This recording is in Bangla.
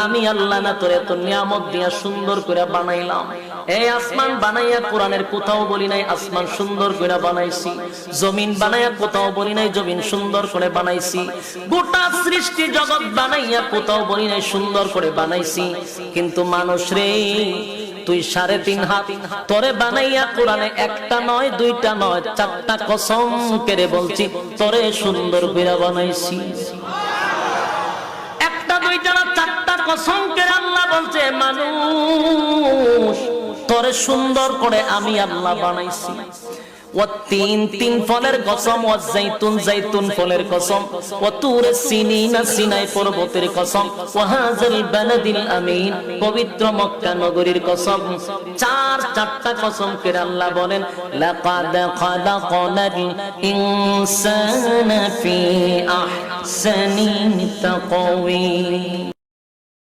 আমি আল্লাহ না তোরে এত নিয়ামত দিয়া সুন্দর করে বানাইলাম। এই আসমান বানাইয়া কোরআনের কোথাও বলি নাই আসমান সুন্দর করে বানাইছি, জমিন বানাইয়া কোথাও বলি নাই জমিন সুন্দর করে বানাইছি, গোটা সৃষ্টি জগৎ বানাইয়া কোথাও বলি নাই সুন্দর করে বানাইছি। কিন্তু মানুষ রে, তুই 3.5 হাত তোরে বানাইয়া কোরআনে একটা নয় দুইটা নয় 4টা কসম করে বলছি তোরে সুন্দর করে বানাইছি। একটা দুইটা না 4টা কসম করে আল্লাহ বলছে মানুষ তোরে সুন্দর করে আমি আল্লাহ বানাইছি। তিন ফলের কসম, জাইতুন ফলের কসম, তুরে সিনিনা সিনাই পর্বতের কসম, হাযাল বালাদিল আমিন পবিত্র মক্কা নগরীর কসম। 4টা কসম করে আল্লাহ বলেন লাকাদ খালাকনাল ইনসানা ফি আহসানি তাকওয়িম।